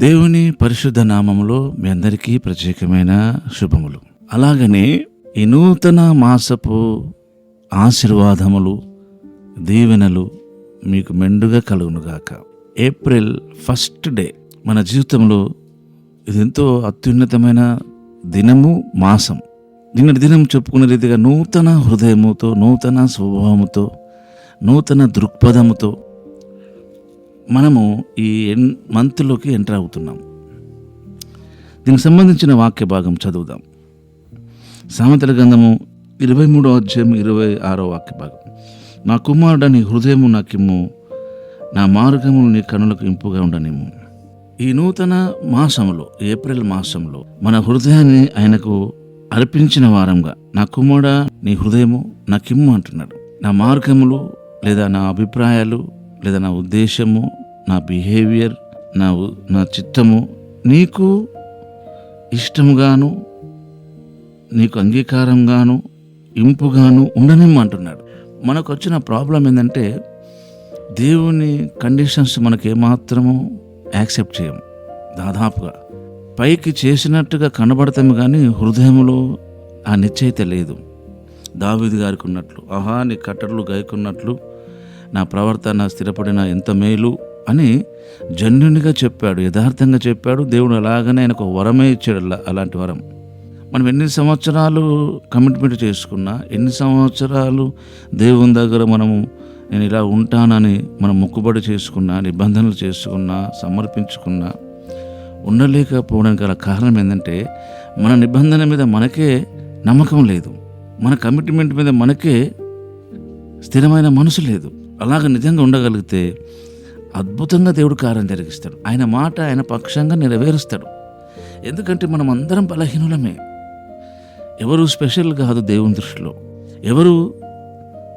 దేవుని పరిశుద్ధ నామములో మీ అందరికీ ప్రత్యేకమైన శుభములు. అలాగనే ఈ నూతన మాసపు ఆశీర్వాదములు, దీవెనలు మీకు మెండుగా కలుగునుగాక. ఏప్రిల్ 1st డే మన జీవితంలో ఇది ఎంతో అత్యున్నతమైన దినము, మాసం. నిన్నటి దినం చెప్పుకునే రీతిగా నూతన హృదయముతో, నూతన స్వభావముతో, నూతన దృక్పథముతో మనము ఈ మంత్లోకి ఎంటర్ అవుతున్నాం. దీనికి సంబంధించిన వాక్య భాగం చదువుదాం. సామెతల గ్రంథము 23వ అధ్యాయం 26వ వాక్య భాగం. నా కుమారుడ, నీ హృదయము నాకిమ్ము, నా మార్గములు నీ కనులకు ఇంపుగా ఉండనిమ్ము. ఈ నూతన మాసములో, ఏప్రిల్ మాసంలో మన హృదయాన్ని ఆయనకు అర్పించిన వారంగా, నా కుమారుడ నీ హృదయము నాకిమ్ము అంటున్నాడు. నా మార్గములు లేదా నా అభిప్రాయాలు లేదా నా ఉద్దేశము, నా బిహేవియర్, నా చిత్తము నీకు ఇష్టముగాను, నీకు అంగీకారంగాను, ఇంపుగాను ఉండనిమ్మంటున్నాడు. మనకు వచ్చిన ప్రాబ్లం ఏంటంటే దేవుని కండిషన్స్ మనకు ఏమాత్రము యాక్సెప్ట్ చేయము. దాదాపుగా పైకి చేసినట్టుగా కనబడతాము, కానీ హృదయంలో ఆ నిశ్చయిత లేదు. దావీదు గారికి ఉన్నట్లు, ఆహా నీ కట్టడలు గైకున్నట్లు నా ప్రవర్తన స్థిరపడిన ఎంత మేలు అని జన్యునిగా చెప్పాడు, యథార్థంగా చెప్పాడు. దేవుడు అలాగనే ఆయనకు వరమే ఇచ్చాడు. అలాంటి వరం మనం ఎన్ని సంవత్సరాలు కమిట్మెంట్ చేసుకున్నా, ఎన్ని సంవత్సరాలు దేవుని దగ్గర మనము నేను ఇలా ఉంటానని మనం మొక్కుబడి చేసుకున్నా, నిబంధనలు చేసుకున్నా, సమర్పించుకున్నా, ఉండలేకపోవడానికి గల కారణం ఏంటంటే మన నిబంధన మీద మనకే నమ్మకం లేదు, మన కమిట్మెంట్ మీద మనకే స్థిరమైన మనసు లేదు. అలాగ నిజంగా ఉండగలిగితే అద్భుతంగా దేవుడు కార్యం జరిగిస్తాడు. ఆయన మాట ఆయన పక్షంగా నెరవేరుస్తాడు. ఎందుకంటే మనం అందరం బలహీనులమే. ఎవరు స్పెషల్ కాదు దేవుని దృష్టిలో. ఎవరు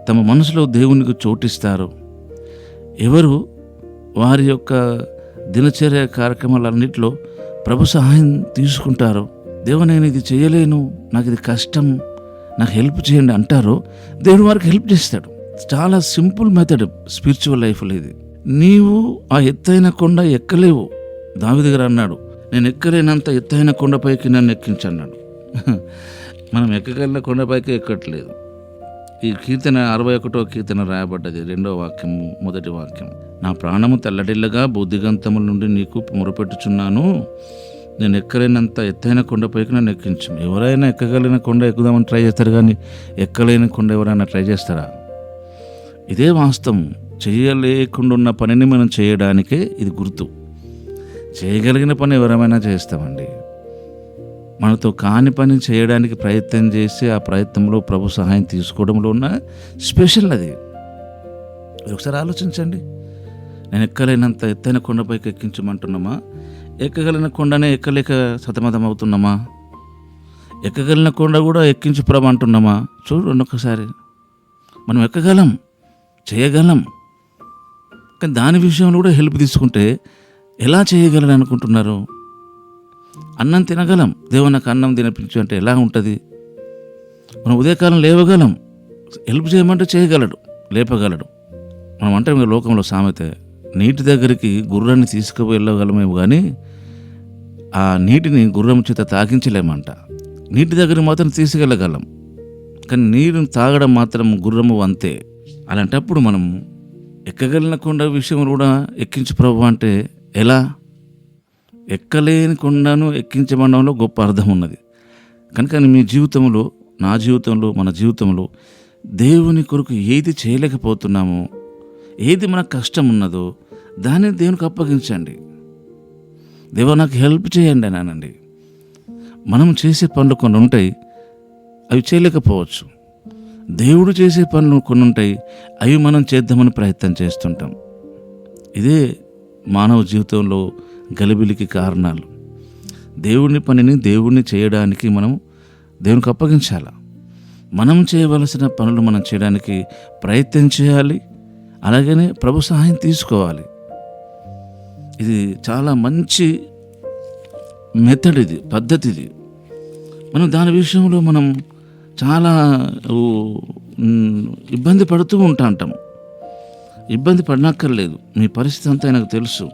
తమ మనసులో దేవునికి చోటిస్తారో, ఎవరు వారి యొక్క దినచర్య కార్యక్రమాలన్నింటిలో ప్రభు సహాయం తీసుకుంటారో, దేవుడు నేను ఇది చేయలేను, నాకు ఇది కష్టం, నాకు హెల్ప్ చేయండి అంటారో, దేవుడు వారికి హెల్ప్ చేస్తాడు. చాలా సింపుల్ మెథడ్ స్పిరిచువల్ లైఫ్లో ఇది. నీవు ఆ ఎత్తైన కొండ ఎక్కలేవు. దావీదు గారు అన్నాడు, నేను ఎక్కలేనంత ఎత్తైన కొండపైకి నన్ను ఎక్కించన్నాడు. మనం ఎక్కగలిగిన కొండపైకి ఎక్కట్లేదు. ఈ కీర్తన 61వ కీర్తన రాయబడ్డది, 2వ వాక్యము, 1వ వాక్యం. నా ప్రాణము తల్లడిల్లగా బుద్ధిగంతముల నుండి నీకు మొరపెట్టుచున్నాను, నేను ఎక్కలేనంత ఎత్తైన కొండపైకి నన్ను ఎక్కించు. ఎవరైనా ఎక్కగలిగిన కొండ ఎక్కుదామని ట్రై చేస్తారు, కానీ ఎక్కలేని కొండ ఎవరైనా ట్రై చేస్తారా? ఇదే వాస్తవం. చేయలేకుండా ఉన్న పనిని మనం చేయడానికే ఇది గుర్తు. చేయగలిగిన పని ఎవరైనా చేస్తామండి. మనతో కాని పని చేయడానికి ప్రయత్నం చేసి ఆ ప్రయత్నంలో ప్రభు సహాయం తీసుకోవడంలో ఉన్న స్పెషల్ అది. ఒకసారి ఆలోచించండి. నేను ఎక్కలేనంత ఎత్తైన కొండపైకి ఎక్కించమంటున్నామా, ఎక్కగలిగిన కొండనే ఎక్కలేక సతమతం అవుతున్నామా, ఎక్కగలిగిన కొండ కూడా ఎక్కించు ప్రభు అంటున్నామా? చూడండి ఒకసారి. మనం ఎక్కగలం, చేయగలం, కానీ దాని విషయంలో కూడా హెల్ప్ తీసుకుంటే ఎలా చేయగలను అనుకుంటున్నారు? అన్నం తినగలం, దేవుడు నాకు అన్నం తినిపించు అంటే ఎలా ఉంటుంది? మనం ఉదయకాలం లేవగలం, హెల్ప్ చేయమంటే చేయగలడు, లేపగలడు. మనం అంటే లోకంలో సామెత, నీటి దగ్గరికి గుర్రాన్ని తీసుకువెళ్ళగలమేమో కానీ ఆ నీటిని గుర్రం చేత తాగించలేమంట. నీటి దగ్గర మాత్రం తీసుకెళ్ళగలం, కానీ నీరుని తాగడం మాత్రం గుర్రము అంతే. అలాంటప్పుడు మనం ఎక్కగలిగిన కొండ విషయం కూడా ఎక్కించు ప్రభు అంటే ఎలా? ఎక్కలేని కొండను ఎక్కించబడంలో గొప్ప అర్థం ఉన్నది. కనుక మీ జీవితంలో, నా జీవితంలో, మన జీవితంలో దేవుని కొరకు ఏది చేయలేకపోతున్నామో, ఏది మనకు కష్టం ఉన్నదో దాన్ని దేవునికి అప్పగించండి. దేవా నాకు హెల్ప్ చేయండి అని అనండి. మనం చేసే పనులు కొన్ని ఉంటాయి, అవి చేయలేకపోవచ్చు. దేవుడు చేసే పనులు కొన్ని ఉంటాయి, అవి మనం చేద్దామని ప్రయత్నం చేస్తుంటాం. ఇదే మానవ జీవితంలో గలిబిలికి కారణాలు. దేవుని పనిని దేవుణ్ణి చేయడానికి మనం దేవునికి అప్పగించాల. మనం చేయవలసిన పనులు మనం చేయడానికి ప్రయత్నం చేయాలి. అలాగనే ప్రభు సహాయం తీసుకోవాలి. ఇది చాలా మంచి మెథడ్, ఇది పద్ధతి. ఇది మనం దాని విషయంలో మనం చాలా ఇబ్బంది పడుతూ ఉంటాం. ఇబ్బంది పడనక్కర్లేదు. మీ పరిస్థితి అంతా నాకు తెలుసు.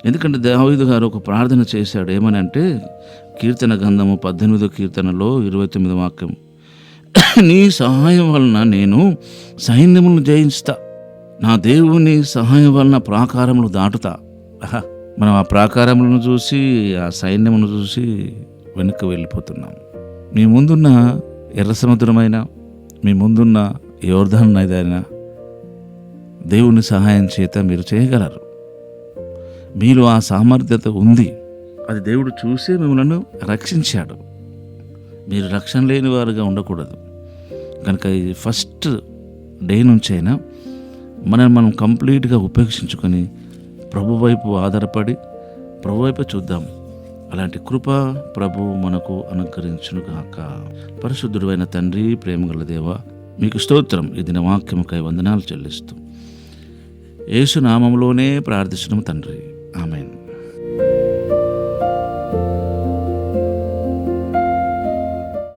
ఎందుకంటే దావీదు గారు ఒక ప్రార్థన చేశాడు. ఏమని అంటే, కీర్తన గ్రంథము 18వ కీర్తనలో 29వ వాక్యం, నీ సహాయం వలన నేను సైన్యములను జయిస్తా, నా దేవుని సహాయం వలన ప్రాకారములు దాటుతా. మనం ఆ ప్రాకారములను చూసి, ఆ సైన్యమును చూసి వెనుక వెళ్ళిపోతున్నాం. మీ ముందున్న ఎర్ర సముద్రమైన, మీ ముందున్న యోర్దాను నదైనా దేవుని సహాయం చేత మీరు చేయగలరు. మీలో ఆ సామర్థ్యత ఉంది. అది దేవుడు చూసే మిమ్మల్ని రక్షించాడు. మీరు రక్షణ లేని వారుగా ఉండకూడదు. కనుక ఈ ఫస్ట్ డే నుంచైనా మనం కంప్లీట్గా ఉపేక్షించుకొని ప్రభు వైపు ఆధారపడి ప్రభు వైపు చూద్దాం. అలాంటి కృప ప్రభు మనకు అనుగ్రహించునుగాక. పరిశుద్ధుడు అయిన తండ్రి, ప్రేమగల దేవ, మీకు స్తోత్రం. ఈ దిన వాక్యముకై వందనాలు చెల్లిస్తూ యేసు నామములోనే ప్రార్థిస్తున్నాము తండ్రి. ఆమేన్.